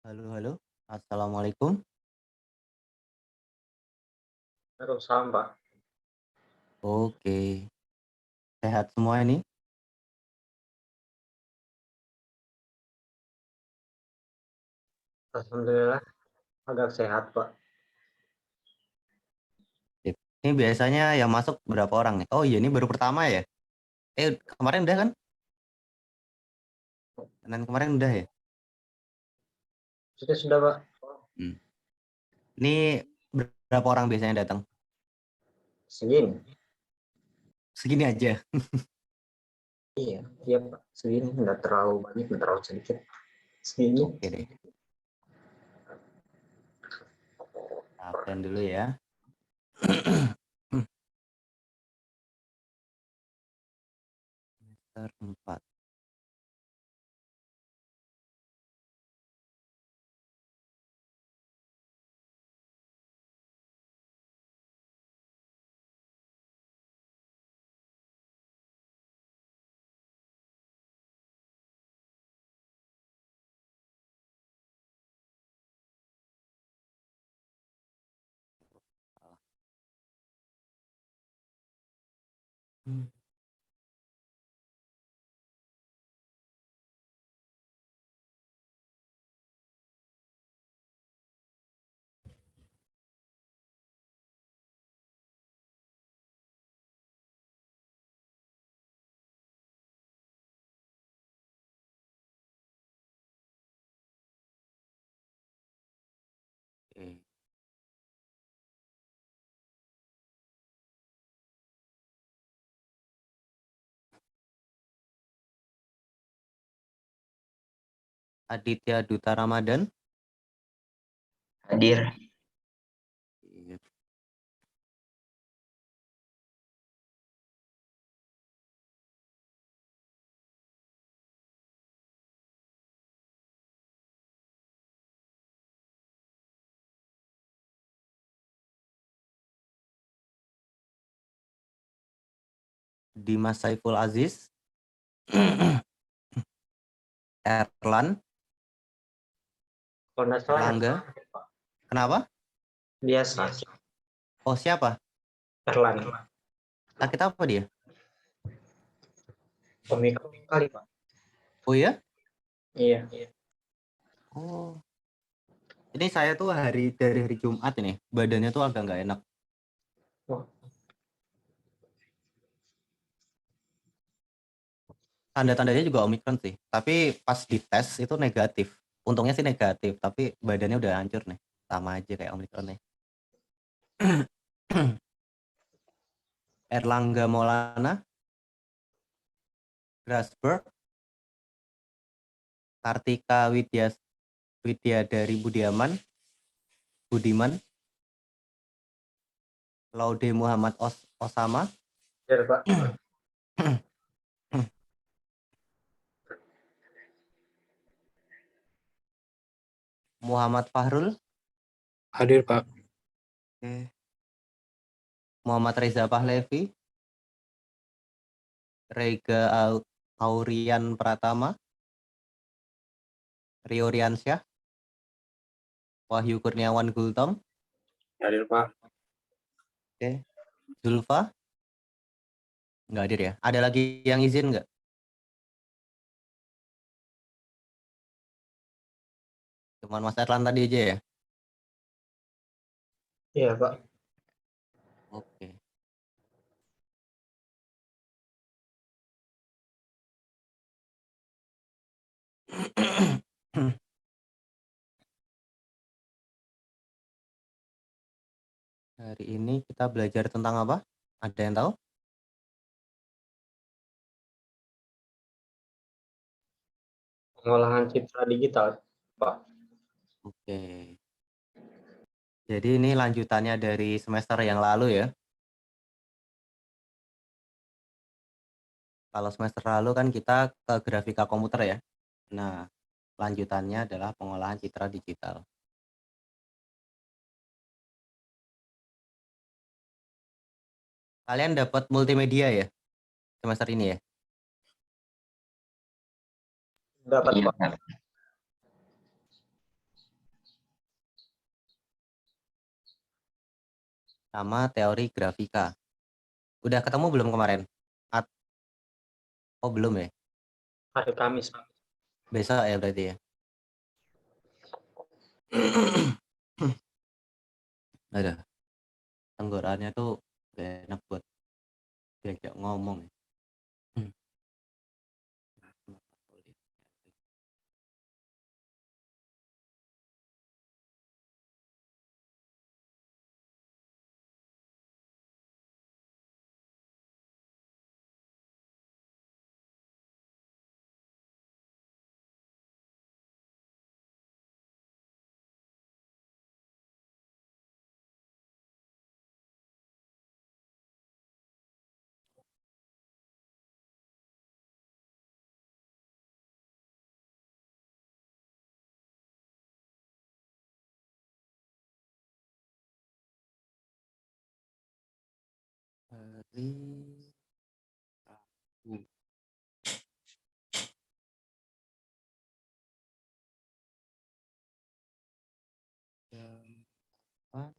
Halo halo, assalamualaikum. Waalaikumsalam, Pak. Oke, sehat semua ini? Alhamdulillah agak sehat, Pak. Sip. Ini biasanya yang masuk berapa orang nih? Oh iya, ini baru pertama ya? Kemarin udah kan? Senin kemarin udah ya? Sudah, Pak. Hmm. Ini berapa orang biasanya datang? Segini. Segini aja. Iya, iya, Pak. Segini nggak terlalu banyak, nggak terlalu sedikit. Segini. Oke deh, absen dulu ya. Semester 4. Hmm. Oke. Aditya Duta Ramadan. Hadir. Iya. Dimas Saiful Aziz. Erlan. Kalau nggak salah Erlangga. Kenapa? biasa. Oh siapa? Erlan. Sakit apa dia? Omikron kali, Pak. Oh iya? Iya. Oh. Ini saya tuh dari hari Jumat ini, badannya tuh agak nggak enak. Wah, Tanda-tandanya juga Omikron sih, tapi pas dites itu negatif. Untungnya sih negatif, tapi badannya udah hancur nih. Sama aja kayak Omikron nih. Erlangga Maulana, Grasberg, Kartika Widyadari Budiman, Laude Muhammad Osama, hadir, Pak. Muhammad Fahrul, Hadir, Pak. Muhammad Reza Pahlevi, Rega Aurian Pratama, Rio Riansyah, Wahyu Kurniawan Gultom, Hadir, Pak. Zulfa, nggak hadir ya. Ada lagi yang izin nggak? Cuman Mas Erlan tadi aja ya? Iya, Pak. Oke. Hari ini kita belajar tentang apa? Ada yang tahu? Pengolahan citra digital, Pak. Oke. Jadi ini lanjutannya dari semester yang lalu ya. Kalau semester lalu kan kita ke grafika komputer ya. Nah, lanjutannya adalah pengolahan citra digital. Kalian dapat multimedia ya semester ini ya? Dapat, Iya, Pak. Pak. sama teori grafika. Udah ketemu belum kemarin? Oh belum ya? Hari Kamis, Pak. Besok ya berarti ya? Ada. Tenggorokannya tuh gak enak buat diajak ngomong. Hmm. Hari Rabu. Jam 4.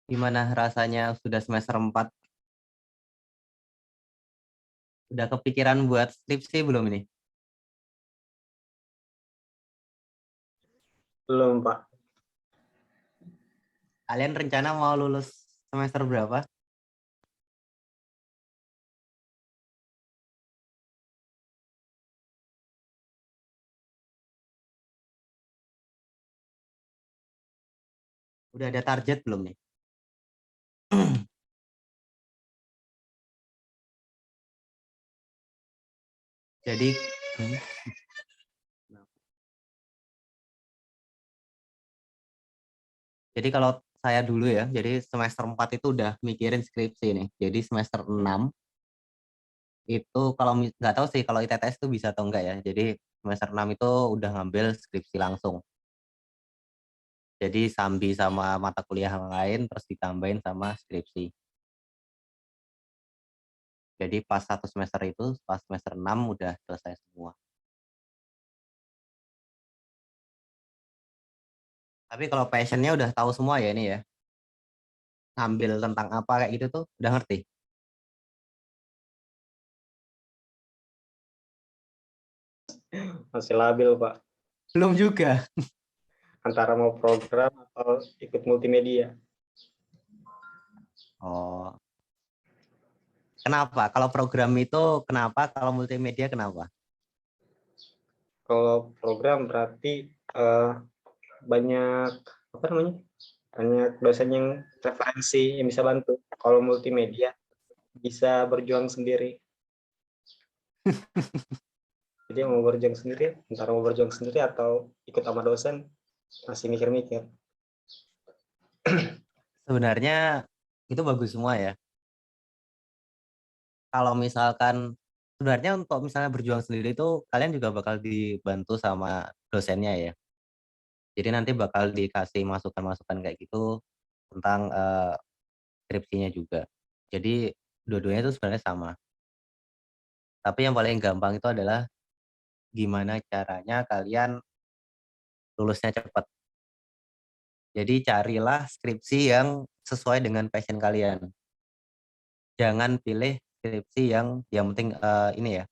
Gimana rasanya sudah semester 4? Udah kepikiran buat skripsi belum ini? Belum, Pak. Kalian rencana mau lulus semester berapa? Udah ada target belum nih? Jadi jadi kalau saya dulu ya, jadi semester 4 itu udah mikirin skripsi nih. Jadi semester 6 itu kalau nggak tahu sih kalau ITTS itu bisa atau enggak ya. Jadi semester 6 itu udah ngambil skripsi langsung. Jadi sambi sama mata kuliah yang lain terus ditambahin sama skripsi. Jadi pas satu semester itu, pas semester 6 udah selesai semua. Tapi kalau passionnya udah tahu semua ya ini ya. Ngambil tentang apa kayak gitu tuh udah ngerti. Masih labil, Pak. Belum juga. Antara mau program atau ikut multimedia. Oh. Kenapa? Kalau program itu kenapa? Kalau multimedia kenapa? Kalau program berarti banyak apa namanya? Banyak dosen yang referensi yang bisa bantu. Kalau multimedia bisa berjuang sendiri. Jadi mau berjuang sendiri, antara mau berjuang sendiri atau ikut sama dosen, masih mikir-mikir. Sebenarnya itu bagus semua ya. Kalau misalkan sebenarnya untuk misalnya berjuang sendiri itu kalian juga bakal dibantu sama dosennya ya. Jadi nanti bakal dikasih masukan-masukan kayak gitu tentang skripsinya juga. Jadi dua-duanya itu sebenarnya sama. Tapi yang paling gampang itu adalah gimana caranya kalian lulusnya cepat. Jadi carilah skripsi yang sesuai dengan passion kalian. Jangan pilih skripsi yang penting ini ya,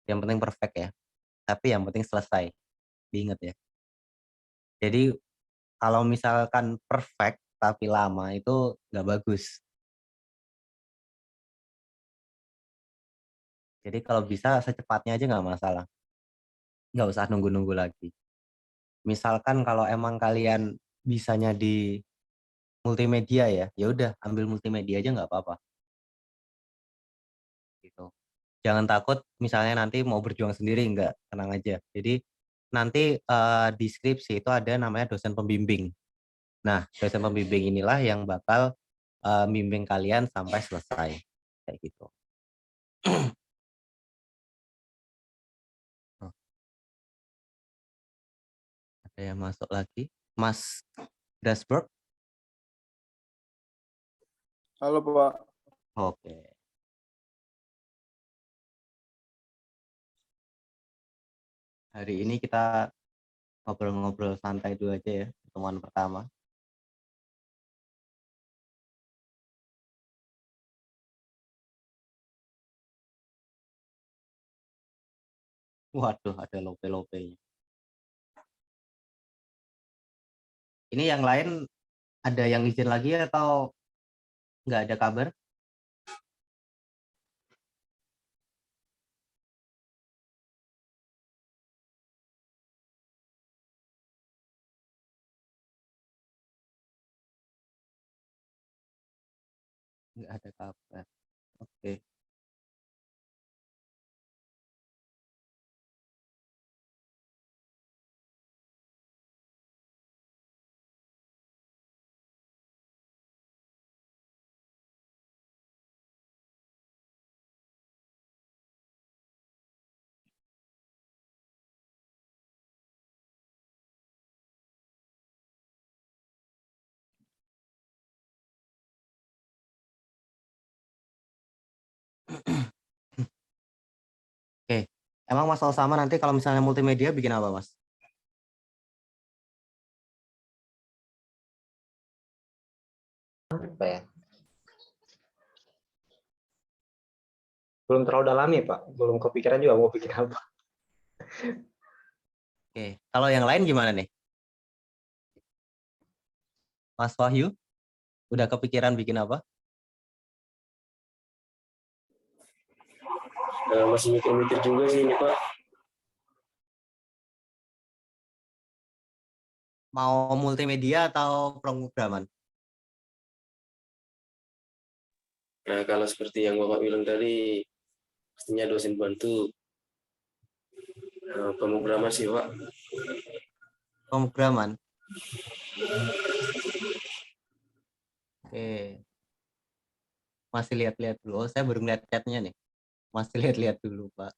yang penting perfect ya. Tapi yang penting selesai. Diingat ya. Jadi kalau misalkan perfect tapi lama itu nggak bagus. Jadi kalau bisa secepatnya aja nggak masalah. Nggak usah nunggu-nunggu lagi. Misalkan kalau emang kalian bisanya di multimedia ya, ya udah ambil multimedia aja nggak apa-apa. Gitu. Jangan takut misalnya nanti mau berjuang sendiri, nggak, tenang aja. Jadi nanti di skripsi itu ada namanya dosen pembimbing. Nah, dosen pembimbing inilah yang bakal bimbing kalian sampai selesai. Kayak gitu. Oh, ada yang masuk lagi? Mas Grasberg. Halo Pak. Oke. Hari ini kita ngobrol-ngobrol santai dulu aja ya, pertemuan pertama. Waduh, ada lope-lopenya. Ini yang lain ada yang izin lagi atau nggak ada kabar? Nggak ada kabar. Oke. Oke. Emang Mas Osama nanti kalau misalnya multimedia bikin apa, Mas? Apa ya? Belum terlalu dalam ya Pak, belum kepikiran juga mau bikin apa. Oke. Kalau yang lain gimana nih? Mas Wahyu, udah kepikiran bikin apa? Masih mikir-mikir juga sih ini Pak. Mau multimedia atau pemrograman? Nah kalau seperti yang Bapak bilang tadi, pastinya dosen bantu pemrograman sih Pak. Pemrograman. Oke. Masih lihat-lihat dulu. Oh, saya baru ngeliat chatnya nih. Masih lihat-lihat dulu, Pak.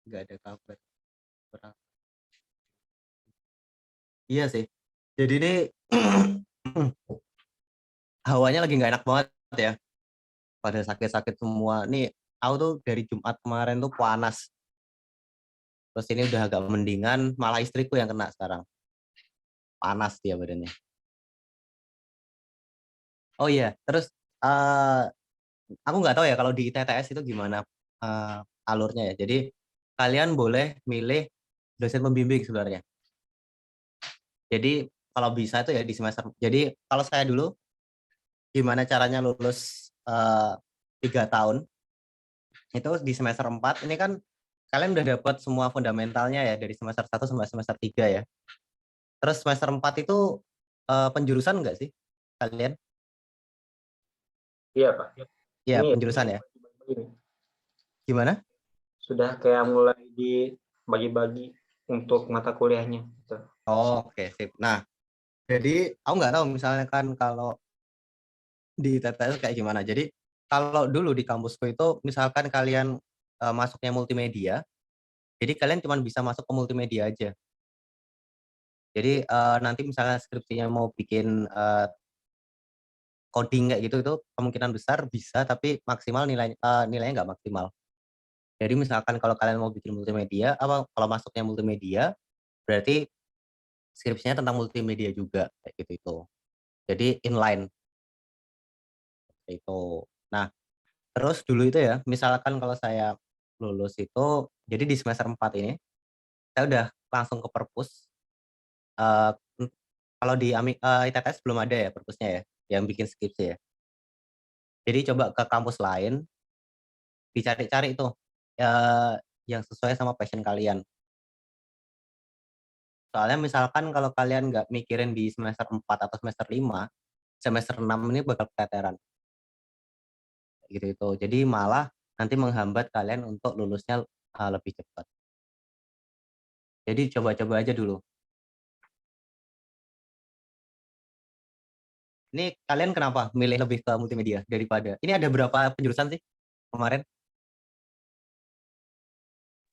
Nggak ada kabar. Iya sih. Jadi ini hawanya lagi nggak enak banget ya. Pada sakit-sakit semua. Nih, aku tuh dari Jumat kemarin tuh panas. Terus ini udah agak mendingan, malah istriku yang kena sekarang. Panas dia badannya. Oh iya, terus aku nggak tahu ya kalau di TTS itu gimana alurnya ya. Jadi kalian boleh milih dosen pembimbing sebenarnya. Jadi kalau bisa itu ya di semester. Jadi kalau saya dulu gimana caranya lulus 3 tahun itu di semester 4 ini kan kalian udah dapat semua fundamentalnya ya dari semester 1 sampai semester 3 ya. Terus semester 4 itu penjurusan enggak sih kalian? Iya Pak. Iya, Ini penjurusan ya. ini Gimana? sudah kayak mulai dibagi-bagi untuk mata kuliahnya. Gitu. Oh, oke, sip. Nah, jadi aku nggak tahu misalnya kan kalau di TTS kayak gimana. Jadi kalau dulu di kampusku itu misalkan kalian masuknya multimedia, jadi kalian cuma bisa masuk ke multimedia aja. Jadi nanti misalnya skripsinya mau bikin coding kayak gitu itu kemungkinan besar bisa, tapi maksimal nilainya nggak maksimal. Jadi misalkan kalau kalian mau bikin multimedia, kalau masuknya multimedia, berarti skripsinya tentang multimedia juga kayak gitu itu. Jadi inline itu. Nah, terus dulu itu ya, misalkan kalau saya lulus itu, jadi di semester 4 ini saya udah langsung ke perpus. Eh, kalau di ITTS belum ada ya perpusnya ya, yang bikin skripsi ya. Jadi coba ke kampus lain, dicari-cari itu yang sesuai sama passion kalian. Soalnya misalkan kalau kalian nggak mikirin di semester 4 atau semester 5, semester 6 ini bakal keteteran. Gitu itu. Jadi malah nanti menghambat kalian untuk lulusnya lebih cepat. Jadi coba-coba aja dulu. Ini kalian kenapa milih lebih ke multimedia daripada? Ini ada berapa penjurusan sih kemarin?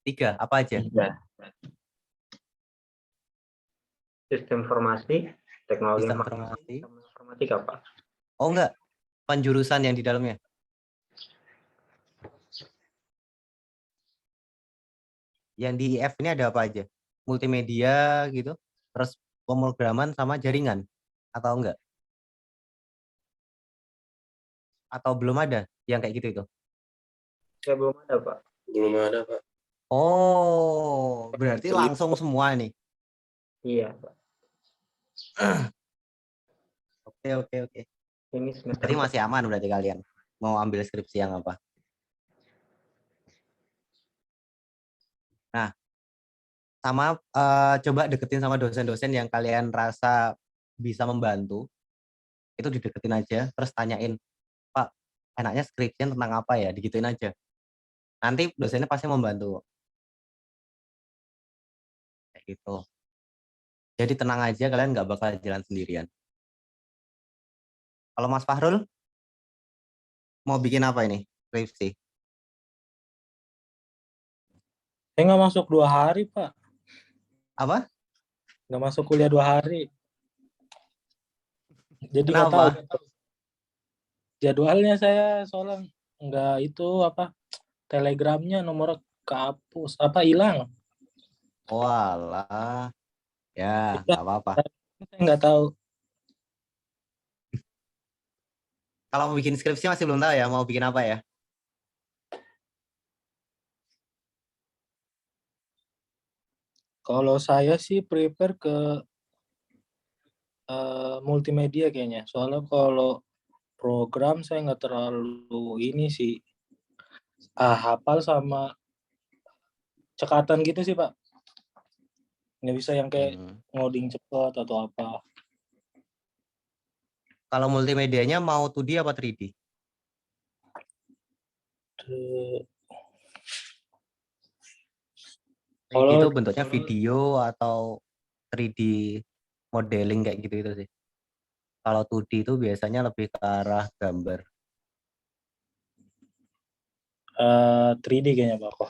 3, apa aja? 3. Sistem informasi, teknologi Sistem informasi, informasi. sama informatika, Pak. Oh enggak, penjurusan yang di dalamnya. Yang di IF ini ada apa aja? Multimedia gitu, terus pemrograman sama jaringan, atau enggak? Atau belum ada yang kayak gitu itu? Ya belum ada, Pak. Belum ada, Pak. Oh, berarti langsung semua nih. Iya, Pak. Oke. Ini semester Berarti masih aman berarti kalian mau ambil skripsi yang apa? Nah, sama coba deketin sama dosen-dosen yang kalian rasa bisa membantu. Itu dideketin aja, terus tanyain, Pak, enaknya skripsian tentang apa ya? Digituin aja. Nanti dosennya pasti membantu. Kayak gitu. Jadi tenang aja, kalian nggak bakal jalan sendirian. Kalau Mas Fahrul, mau bikin apa ini? Skripsi. Saya nggak masuk 2 hari, Pak. Apa? Nggak masuk kuliah 2 hari. Jadi nggak tahu. Kenapa? Jadwalnya saya soalnya nggak itu apa, telegramnya nomor kehapus, apa hilang. Walah. Ya, nggak apa-apa. Saya nggak tahu. Kalau mau bikin skripsi masih belum tahu ya, mau bikin apa ya? Kalau saya sih prepare ke multimedia kayaknya. Soalnya kalau program saya nggak terlalu ini sih. Hafal sama cekatan gitu sih, Pak. Nggak bisa yang kayak ngoding cepat atau apa. Kalau multimedianya mau 2D apa 3D? Kalau itu bentuknya video atau 3D modeling kayak gitu itu sih. Kalau 2D itu biasanya lebih ke arah gambar. 3D kayaknya, Pak.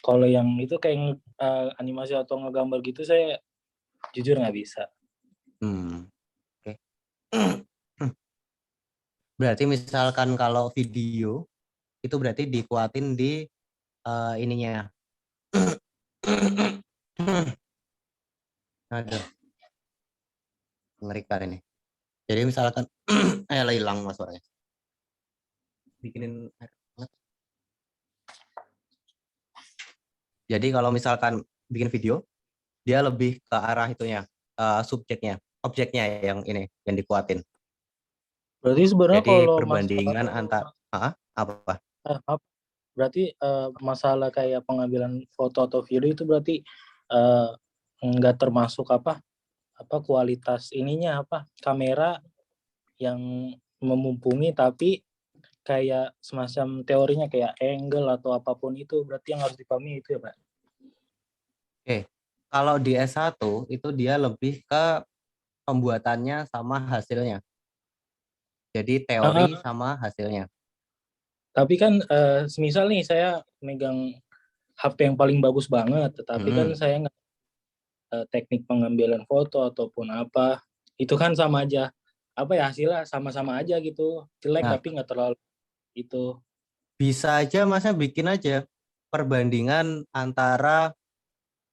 Kalau yang itu kayak animasi atau ngegambar gitu saya jujur nggak bisa. Oke. Berarti misalkan kalau video itu berarti dikuatin di ininya. Aduh, mengerikan ini. Jadi misalkan hilang mas suaranya. Bikinin air hangat. Jadi kalau misalkan bikin video, dia lebih ke arah itunya, subjeknya, objeknya yang ini yang dikuatin. Berarti sebenarnya Jadi kalau perbandingan antara apa? Berarti masalah kayak pengambilan foto atau video itu berarti nggak termasuk apa kualitas ininya kamera yang memumpuni, tapi kayak semacam teorinya kayak angle atau apapun itu berarti yang harus dipahami itu ya, Pak. Oke. Kalau di S1 itu dia lebih ke pembuatannya sama hasilnya. Jadi teori sama hasilnya. Tapi kan semisal nih saya megang HP yang paling bagus banget, tetapi kan saya nggak teknik pengambilan foto ataupun apa, itu kan sama aja. Hasilnya sama-sama aja gitu, jelek tapi nggak terlalu itu. Bisa aja masa bikin aja perbandingan antara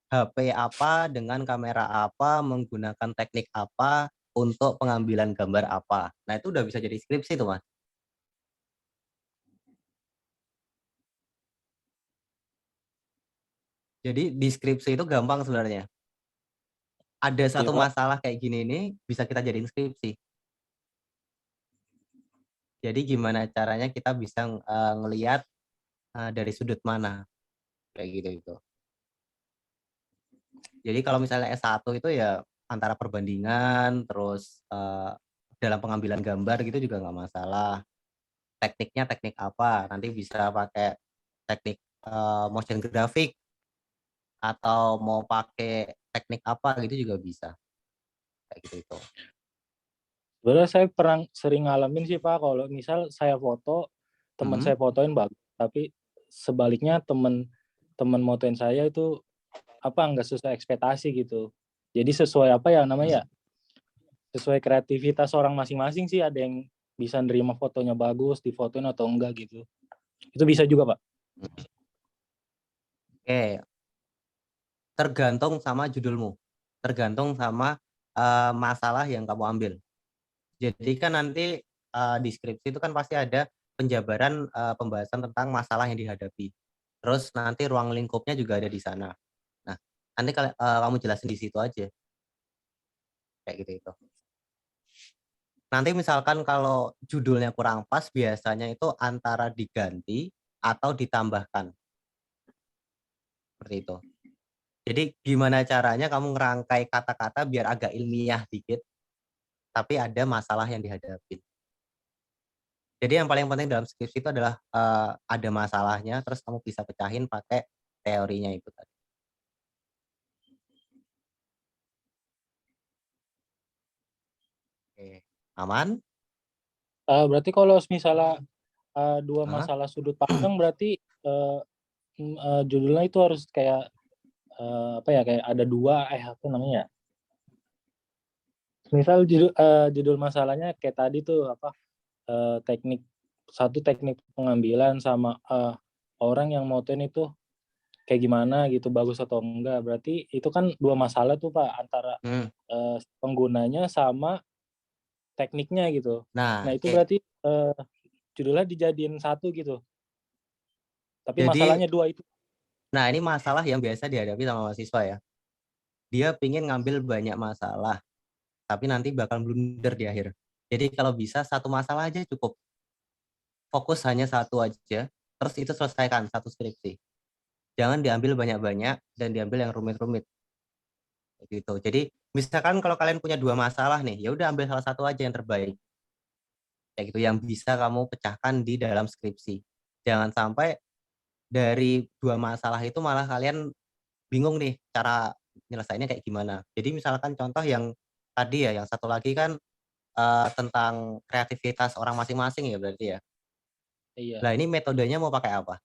HP apa dengan kamera apa, menggunakan teknik apa untuk pengambilan gambar apa. Nah itu udah bisa jadi skripsi tuh mas. Jadi di skripsi itu gampang sebenarnya. Ada satu masalah kayak gini ini bisa kita jadiin skripsi. Jadi gimana caranya kita bisa ngelihat dari sudut mana kayak gitu itu. Jadi kalau misalnya S1 itu ya antara perbandingan terus dalam pengambilan gambar gitu juga nggak masalah. Tekniknya teknik apa? Nanti bisa pakai teknik motion graphic atau mau pakai teknik apa gitu juga bisa. Kayak gitu itu. Sebenarnya saya sering ngalamin sih Pak, kalau misal saya foto, teman saya fotoin bagus, tapi sebaliknya teman motoin saya itu nggak sesuai ekspektasi gitu. Jadi sesuai apa ya namanya, sesuai kreativitas orang masing-masing sih, ada yang bisa nerima fotonya bagus, difotoin atau enggak gitu. Itu bisa juga, Pak? Oke, tergantung sama judulmu, tergantung sama masalah yang kamu ambil. Jadi kan nanti di skripsi itu kan pasti ada penjabaran pembahasan tentang masalah yang dihadapi. Terus nanti ruang lingkupnya juga ada di sana. Nah, nanti kamu jelasin di situ aja, kayak gitu itu. Nanti misalkan kalau judulnya kurang pas, biasanya itu antara diganti atau ditambahkan, seperti itu. Jadi gimana caranya kamu ngerangkai kata-kata biar agak ilmiah dikit, tapi ada masalah yang dihadapi. Jadi yang paling penting dalam skripsi itu adalah ada masalahnya, terus kamu bisa pecahin pakai teorinya itu tadi. Oke, aman? Berarti kalau misalnya 2 Hah? masalah sudut pandang berarti judulnya itu harus kayak apa ya, kayak ada 2 apa namanya ya? Misal judul masalahnya kayak tadi tuh apa, teknik pengambilan sama orang yang motoin itu kayak gimana gitu, bagus atau enggak. Berarti itu kan 2 masalah tuh, Pak, antara Hmm. penggunanya sama tekniknya gitu. Nah, Nah itu oke. berarti judulnya dijadiin 1 gitu, tapi Jadi, masalahnya 2 itu. nah ini masalah yang biasa dihadapi sama mahasiswa ya. Dia pingin ngambil banyak masalah, tapi nanti bakal blunder di akhir. Jadi kalau bisa satu masalah aja cukup. Fokus hanya satu aja, terus itu selesaikan satu skripsi. Jangan diambil banyak-banyak dan diambil yang rumit-rumit. Gitu. Jadi misalkan kalau kalian punya 2 masalah nih, ya udah ambil salah satu aja yang terbaik. Kayak gitu, yang bisa kamu pecahkan di dalam skripsi. Jangan sampai dari 2 masalah itu malah kalian bingung nih cara nyelesainnya kayak gimana. Jadi misalkan contoh yang tadi ya, yang satu lagi kan tentang kreativitas orang masing-masing ya berarti ya. Iya, Lah ini metodenya mau pakai apa?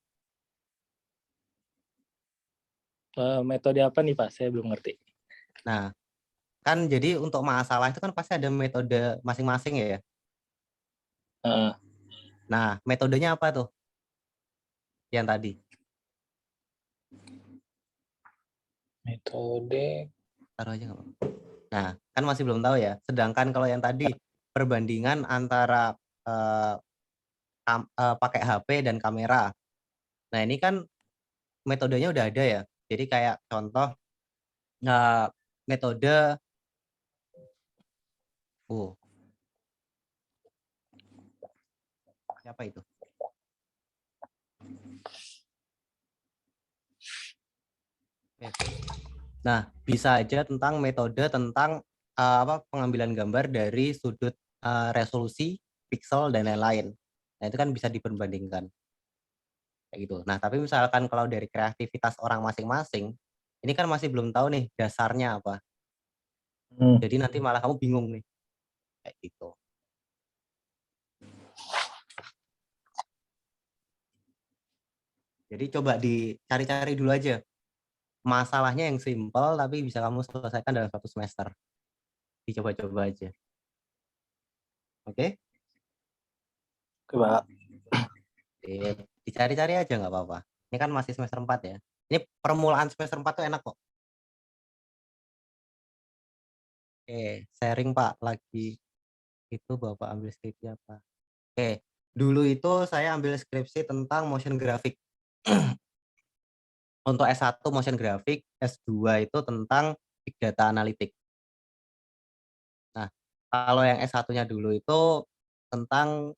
metode apa nih, Pak? Saya belum ngerti. Nah, kan jadi untuk masalah itu kan pasti ada metode masing-masing ya. Heeh. Nah, metodenya apa tuh yang tadi? Metode Taruh aja nggak apa-apa. Nah, kan masih belum tahu ya. Sedangkan kalau yang tadi perbandingan antara pakai HP dan kamera. Nah, ini kan metodenya udah ada ya. Jadi kayak contoh metode oh, siapa itu? Nah, bisa aja tentang metode tentang pengambilan gambar dari sudut resolusi, pixel dan lain-lain. Nah, itu kan bisa diperbandingkan. Kayak gitu. Nah, tapi misalkan kalau dari kreativitas orang masing-masing, ini kan masih belum tahu nih dasarnya apa. Jadi nanti malah kamu bingung nih. Kayak gitu. Jadi coba dicari-cari dulu aja. Masalahnya yang simpel tapi bisa kamu selesaikan dalam 1 semester. Dicoba-coba aja. Oke? Pak. Dicari-cari aja nggak apa-apa. Ini kan masih semester 4 ya. Ini permulaan semester 4 tuh enak kok. Oke, sharing Pak lagi. Itu Bapak ambil skripsi apa? Oke, dulu itu saya ambil skripsi tentang motion graphic. Untuk S1 motion graphic, S2 itu tentang big data analytics. Nah, kalau yang S1-nya dulu itu tentang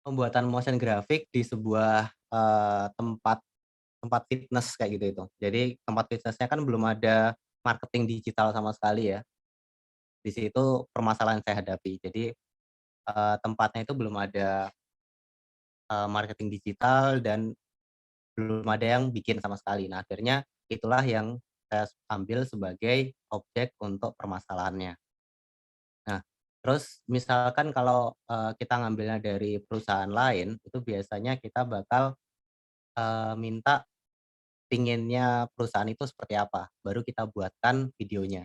pembuatan motion graphic di sebuah tempat fitness kayak gitu itu. Jadi tempat fitness-nya kan belum ada marketing digital sama sekali ya. Di situ permasalahan saya hadapi. Jadi tempatnya itu belum ada marketing digital dan belum ada yang bikin sama sekali. Nah, akhirnya itulah yang saya ambil sebagai objek untuk permasalahannya. Nah, terus misalkan kalau kita ngambilnya dari perusahaan lain, itu biasanya kita bakal minta pinginnya perusahaan itu seperti apa, baru kita buatkan videonya.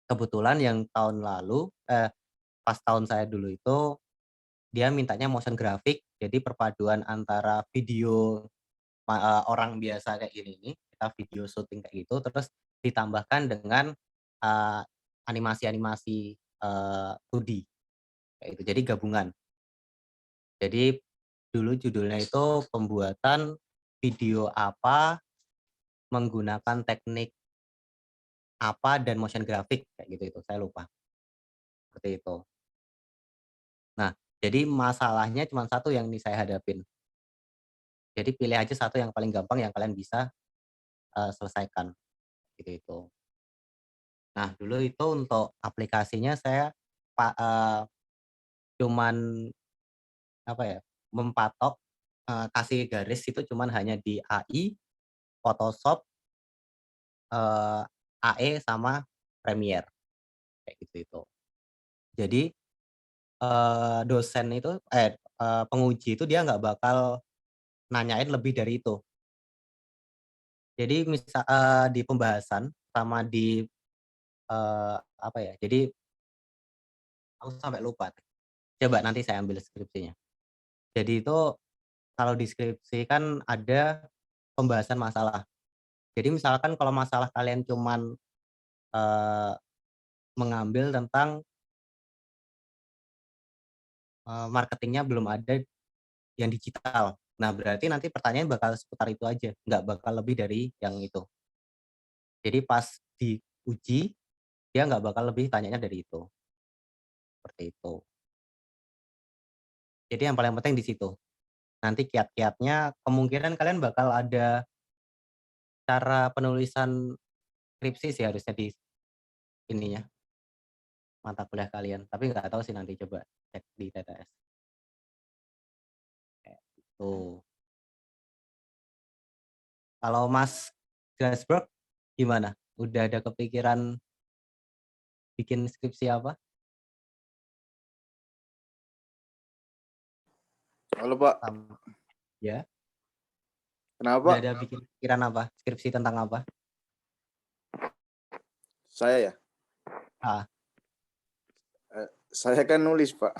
Kebetulan yang tahun lalu pas tahun saya dulu itu, dia mintanya motion graphic, jadi perpaduan antara video orang biasa kayak gini nih, kita video syuting kayak gitu, terus ditambahkan dengan, eee, animasi-animasi, 2D kayak gitu, jadi gabungan. Jadi dulu judulnya itu pembuatan video apa, menggunakan teknik apa, dan motion graphic kayak gitu itu, saya lupa, seperti itu. Nah, jadi masalahnya cuma satu yang ini saya hadapin. Jadi pilih aja satu yang paling gampang yang kalian bisa, selesaikan, gitu itu. Nah, dulu itu untuk aplikasinya saya cuman apa ya, mempatok, kasih garis itu cuman hanya di AI, Photoshop, eee, AE, sama Premiere, kayak gitu itu. Jadi, dosen itu penguji itu dia nggak bakal nanyain lebih dari itu. Jadi di pembahasan sama di, apa ya, jadi aku sampai lupa. Coba nanti saya ambil skripsinya. Jadi itu kalau di skripsi kan ada pembahasan masalah. Jadi misalkan kalau masalah kalian cuman, eee, mengambil tentang, marketingnya belum ada yang digital. Nah, berarti nanti pertanyaan bakal seputar itu aja, nggak bakal lebih dari yang itu. Jadi pas diuji, dia nggak bakal lebih tanyanya dari itu, seperti itu. Jadi yang paling penting di situ. Nanti kiat-kiatnya kemungkinan kalian bakal ada cara penulisan skripsi sih harusnya di ininya, mata kuliah kalian, tapi nggak tahu sih nanti coba cek di TTS, kayak gitu. Kalau Mas Grasberg gimana? Udah ada kepikiran bikin skripsi apa? Halo Pak, Ya, kenapa udah Pak? ada bikin pikiran apa? Skripsi tentang apa? Saya ya, Ah, saya kan nulis Pak,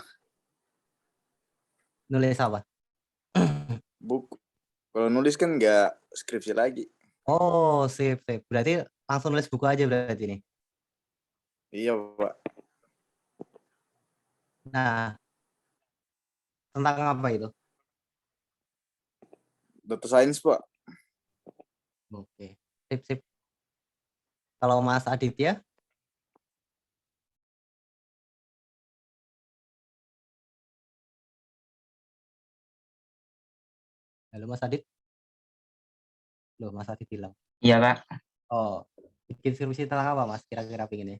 nulis apa? buku. Kalau nulis kan nggak skripsi lagi. Oh, sip sip. Berarti langsung nulis buku aja berarti nih? Iya Pak, Nah, tentang apa itu? data science Pak. Oke, sip sip. Kalau Mas Aditya? Halo Mas Adit? Loh, Mas Adit hilang. Iya, Kak. Oh, bikin skripsi tentang apa Mas kira-kira pinginnya?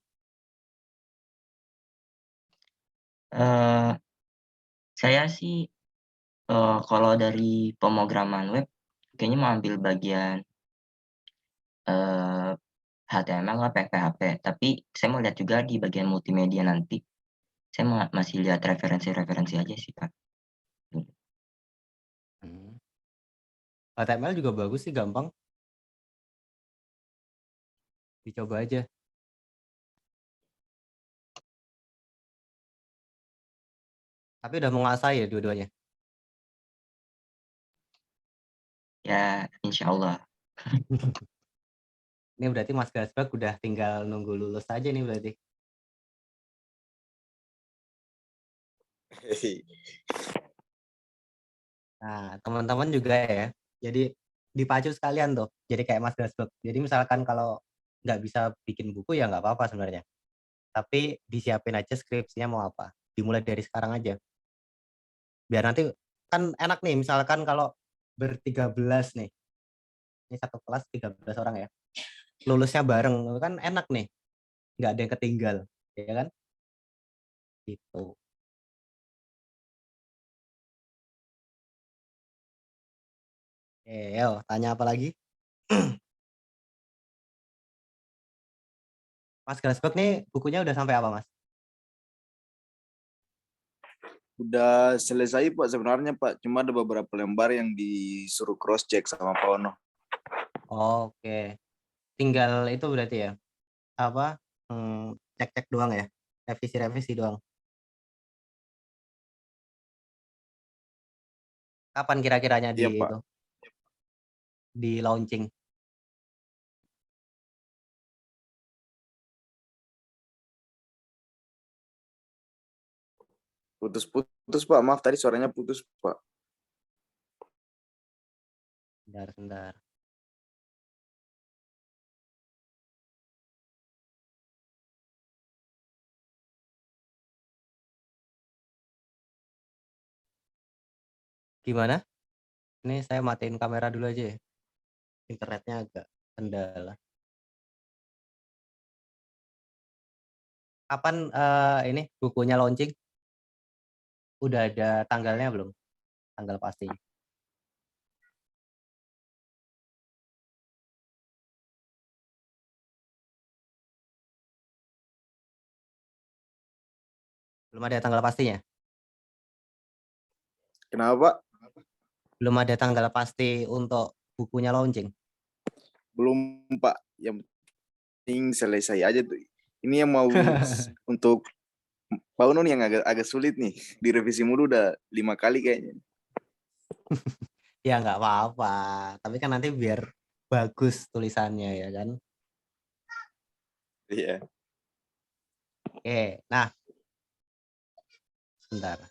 Eee, saya sih, kalau dari pemrograman web kayaknya mau ambil bagian, eee, HTML lah, PHP, tapi saya mau lihat juga di bagian multimedia nanti. Saya masih lihat referensi-referensi aja sih, Kak. Hmm. HTML juga bagus sih, gampang. Dicoba aja. Tapi udah menguasai ya dua-duanya? Ya, insyaallah. Ini berarti Mas Grasberg udah tinggal nunggu lulus aja nih berarti? Nah, teman-teman juga ya, jadi dipacu sekalian tuh, jadi kayak Mas Grasberg. Jadi misalkan kalau nggak bisa bikin buku ya nggak apa-apa sebenarnya, tapi disiapin aja skripsinya mau apa, dimulai dari sekarang aja. Biar nanti kan enak nih misalkan kalau ber-13 nih, ini satu kelas 13 orang ya, lulusnya bareng, kan enak nih, nggak ada yang ketinggal, ya kan? Gitu. Yo, tanya apa lagi? Mas Grasberg nih bukunya udah sampai apa, Mas? Udah selesai Pak sebenarnya Pak, cuma ada beberapa lembar yang disuruh cross check sama Pak Ono. Oke. Tinggal itu berarti ya, apa, cek-cek doang ya? Revisi-revisi doang? Kapan kira-kiranya Iya, Pak. di-launching? Putus, Pak. Maaf tadi suaranya putus, Pak. Bentar bentar. Gimana? Ini saya matiin kamera dulu aja ya, internetnya agak kendala. Kapan, ini bukunya launching? Udah ada tanggalnya belum? Tanggal pastinya? Belum ada tanggal pastinya? Kenapa, Pak? Belum ada tanggal pasti untuk bukunya launching? Belum, Pak. Yang penting selesai aja tuh. Ini yang mau untuk Pak Unun yang agak sulit nih. Direvisi mulu udah 5 kali kayaknya. Ya nggak apa-apa, tapi kan nanti biar bagus tulisannya ya kan? Iya. Oke, nah sebentar.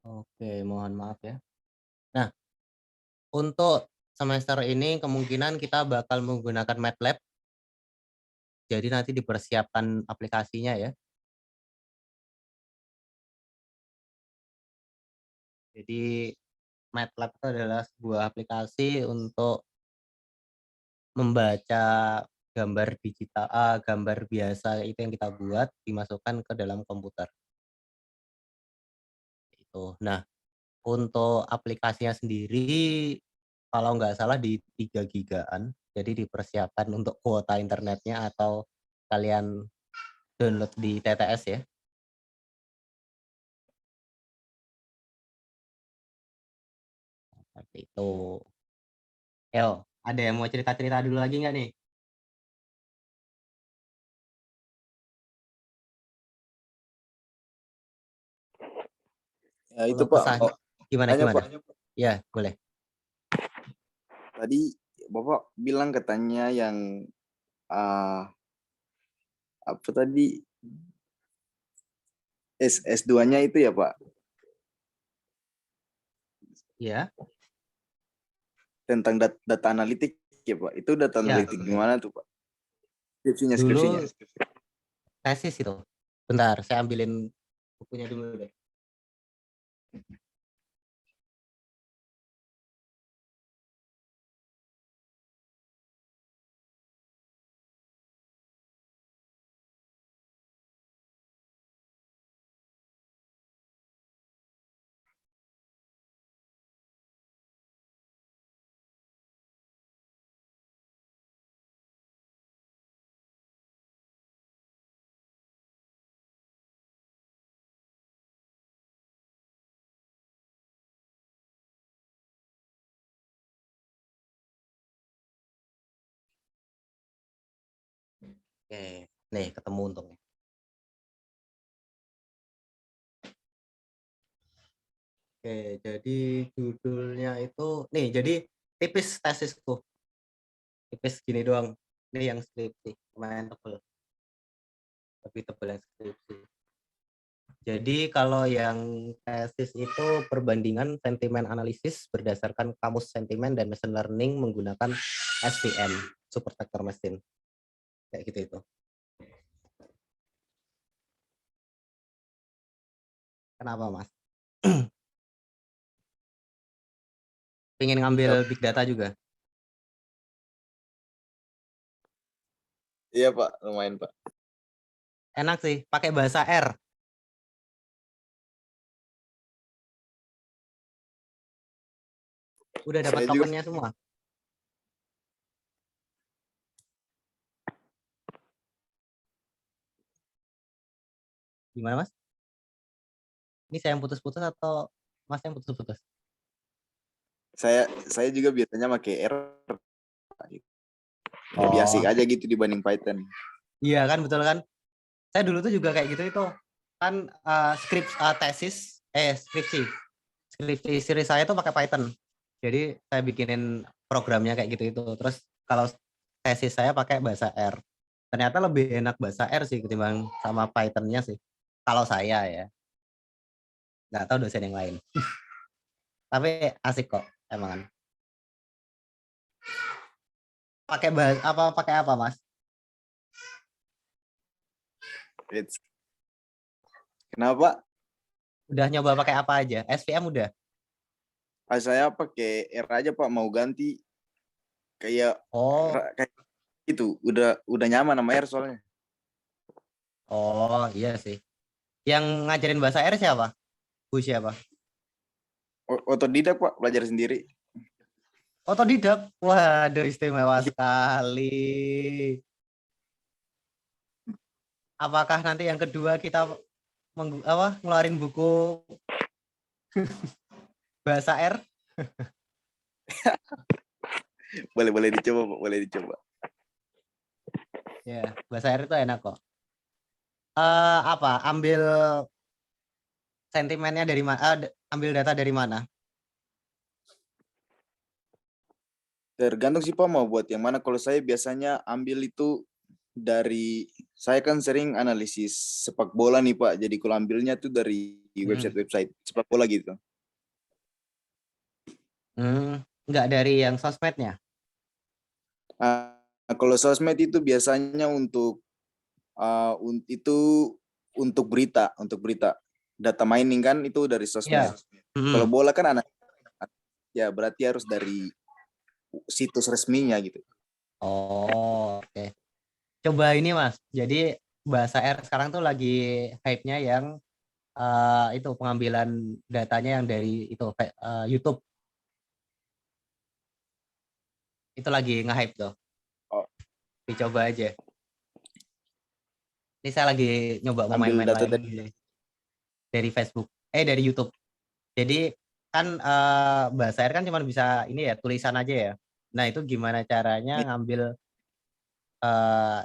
Oke, mohon maaf ya. Nah, untuk semester ini kemungkinan kita bakal menggunakan MATLAB, jadi nanti dipersiapkan aplikasinya ya. Jadi MATLAB itu adalah sebuah aplikasi untuk membaca gambar digital, gambar biasa itu yang kita buat dimasukkan ke dalam komputer. Itu. Nah, untuk aplikasinya sendiri kalau nggak salah di 3 gigaan, jadi dipersiapkan untuk kuota internetnya atau kalian download di TTS ya. Seperti itu. El, ada yang mau cerita-cerita dulu lagi nggak nih? Ya itu, Kalau Pak. kesan gimana Tanya, gimana? Pak. Ya, boleh. Tadi Bapak bilang katanya yang apa tadi S2-nya itu ya, Pak? Iya, tentang data analitik ya Pak. Itu data iya. analitik gimana tuh Pak? Skripsinya, Dulu skripsinya. tesis itu. Bentar, saya ambilin bukunya dulu deh. Oke, nih ketemu untungnya. Oke, jadi judulnya itu nih, jadi tipis tesisku. Tipis gini doang. Ini yang skripsi, lumayan tebel. Lebih tebel yang skripsi. Jadi kalau yang tesis itu perbandingan sentimen analisis berdasarkan kamus sentimen dan machine learning menggunakan SVM, super vector machine. Kayak gitu itu. Kenapa, Mas? Pengen ngambil big data juga? Iya Pak, lumayan Pak. Enak sih, pakai bahasa R. Udah dapat Saya juga tokennya semua. Gimana, Mas? Ini saya yang putus-putus atau Mas yang putus-putus? saya juga biasanya pakai R. Lebih asik Oh, aja gitu dibanding Python. iya kan, betul kan? Saya dulu tuh juga kayak gitu itu. Kan skripsi seri saya tuh pakai Python. Jadi saya bikinin programnya kayak gitu itu. Terus kalau tesis saya pakai bahasa R. Ternyata lebih enak bahasa R sih ketimbang sama Python-nya sih. Kalau saya ya. Nggak tahu dosen yang lain. Tapi asik kok emang kan. Pakai apa, Mas? It's... Kenapa? Udah nyoba pakai apa aja? SVM udah? Saya pakai R aja Pak, mau ganti kayak Oh, kayak itu udah nyaman sama R soalnya. oh iya sih. Yang ngajarin bahasa R siapa? Bu siapa? Otodidak Pak, belajar sendiri. Otodidak. Waduh, istimewa sekali. Apakah nanti yang kedua kita ngeluarin buku bahasa R? Boleh dicoba Pak, boleh dicoba. Ya, bahasa R itu enak kok. Ambil sentimennya dari mana? Ambil data dari mana? Tergantung sih Pak mau buat yang mana. Kalau saya biasanya ambil itu dari, saya kan sering analisis sepak bola nih Pak. Jadi kalau ambilnya tuh dari website sepak bola gitu. Nggak dari yang sosmednya? Kalau sosmed itu biasanya untuk berita, data mining kan itu dari sosmed. Kalau bola kan ya berarti harus dari situs resminya gitu. Oh, oke. Coba ini Mas. Jadi bahasa R sekarang tuh lagi hype-nya yang itu pengambilan datanya yang dari itu YouTube. Itu lagi nge-hype tuh. Oh. Dicoba aja. Ini saya lagi nyoba mau Ambil main-main data lagi dari Facebook. Dari YouTube. Jadi kan bahasa R kan cuma bisa ini ya, tulisan aja ya. Nah, itu gimana caranya ngambil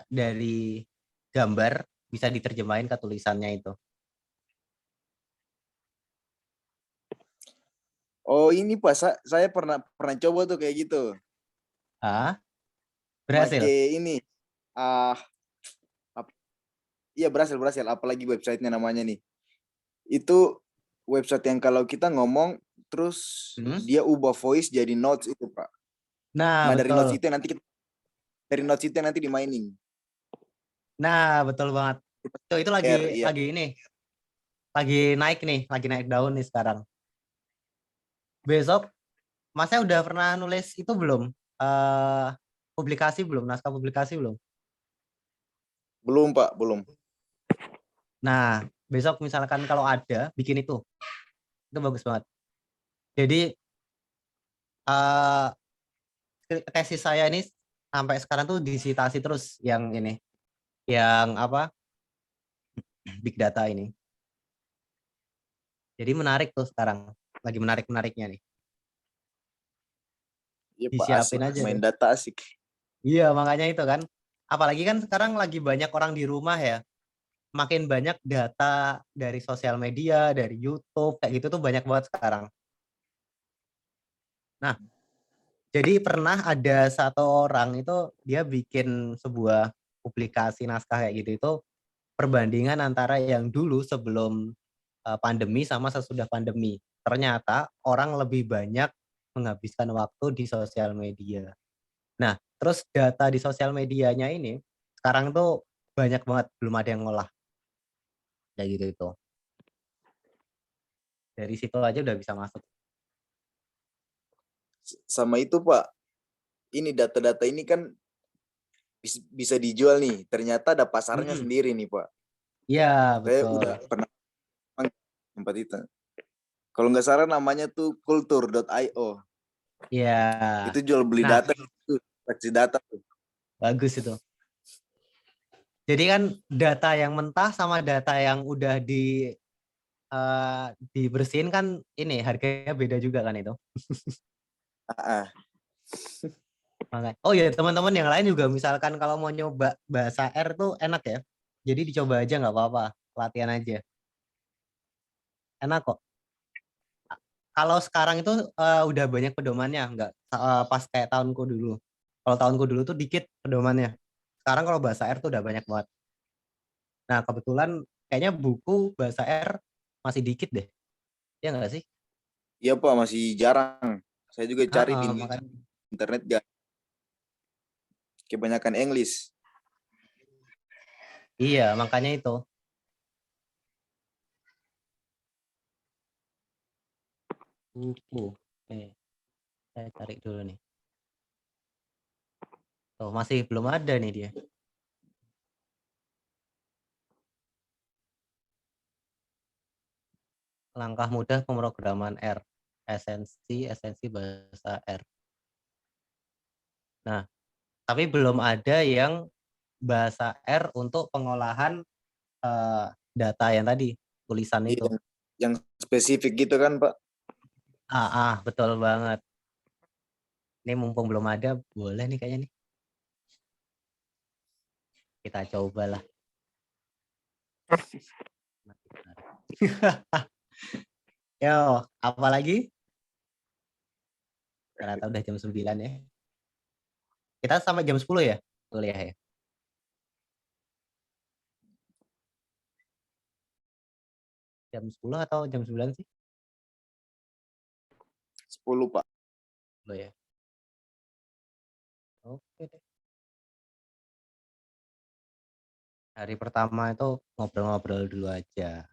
dari gambar bisa diterjemahin ke tulisannya itu. Oh ini Pak, saya pernah coba tuh kayak gitu. Berhasil? Pakai ini. Iya berhasil. Apalagi websitenya namanya nih. Itu website yang kalau kita ngomong terus Hmm? dia ubah voice jadi notes itu Pak. Nah, Nah dari notes betul. itu yang nanti dari notes itu yang nanti di mining. Nah, betul banget. Itu Iya. lagi ini, lagi naik daun nih sekarang. Besok Masnya udah pernah nulis itu belum? Publikasi belum? Naskah publikasi belum? Belum Pak, belum. Nah, besok misalkan kalau ada, bikin itu bagus banget. Jadi eh tesis saya ini sampai sekarang tuh disitasi terus yang ini, yang apa, big data ini. Jadi menarik tuh sekarang, lagi menarik-menariknya nih. Iya Pak, Disiapin asik. aja Main tuh. data asik. Iya, makanya itu kan. Apalagi kan sekarang lagi banyak orang di rumah ya. Makin banyak data dari sosial media, dari YouTube, kayak gitu tuh banyak banget sekarang. Nah, jadi pernah ada satu orang itu dia bikin sebuah publikasi naskah kayak gitu itu perbandingan antara yang dulu sebelum pandemi sama sesudah pandemi. Ternyata orang lebih banyak menghabiskan waktu di sosial media. Nah, terus data di sosial medianya ini sekarang tuh banyak banget, belum ada yang ngolah kayak gitu itu. Dari situ aja udah bisa masuk. Sama itu Pak, ini data-data ini kan bisa dijual nih. Ternyata ada pasarnya sendiri nih Pak. Iya, Saya betul. udah pernah tempat itu. Kalau nggak salah namanya tuh kultur.io. Iya. Itu jual beli Nah, data itu, transaksi data tuh. bagus itu. Jadi kan data yang mentah sama data yang udah dibersihin kan ini harganya beda juga kan itu. Ah, ah. Makanya. Oh ya, teman-teman yang lain juga misalkan kalau mau nyoba bahasa R tuh enak ya. Jadi dicoba aja nggak apa-apa, latihan aja. Enak kok. Kalau sekarang itu udah banyak pedomannya, nggak pas kayak tahunku dulu. Kalau tahunku dulu tuh dikit pedomannya. Sekarang kalau bahasa R tuh udah banyak banget. Nah, kebetulan kayaknya buku bahasa R masih dikit deh. Ya nggak sih? Iya Pak, masih jarang. Saya juga cari di Makanya. internet gak kebanyakan English. Iya, makanya itu. Buku. Saya cari dulu nih. Tuh, masih belum ada nih dia. Langkah mudah pemrograman R. Esensi bahasa R. Nah, tapi belum ada yang bahasa R untuk pengolahan data yang tadi, tulisan itu. Yang spesifik gitu kan Pak? Betul banget. Ini mumpung belum ada, boleh nih kayaknya nih. Kita cobalah. Yo, apa lagi? Ternyata udah jam 9 ya. Kita sampai jam 10 ya kuliah ya. Jam 10 atau jam 9 sih? 10 Pak. Lo ya. Oke deh. Hari pertama itu ngobrol-ngobrol dulu aja.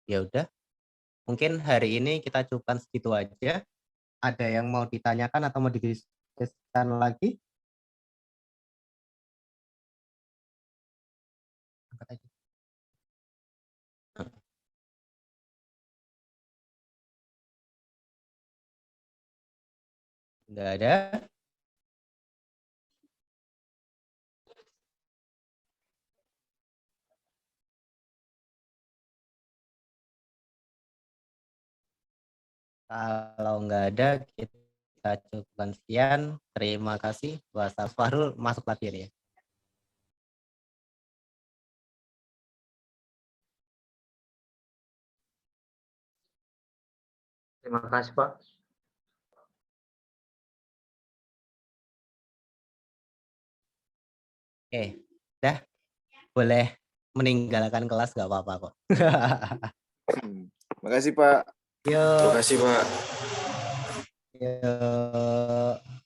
Ya udah. Mungkin hari ini kita cukupkan segitu aja. Ada yang mau ditanyakan atau mau didiskusikan lagi? Angkat aja. Nggak ada. Kalau nggak ada, kita cukupkan sekian. Terima kasih. Bahasa Farul masuk latihan ya. Terima kasih, Pak. Oke, dah boleh meninggalkan kelas nggak apa-apa kok. Makasih Pak. Terima Yuk, kasih Pak. yuk.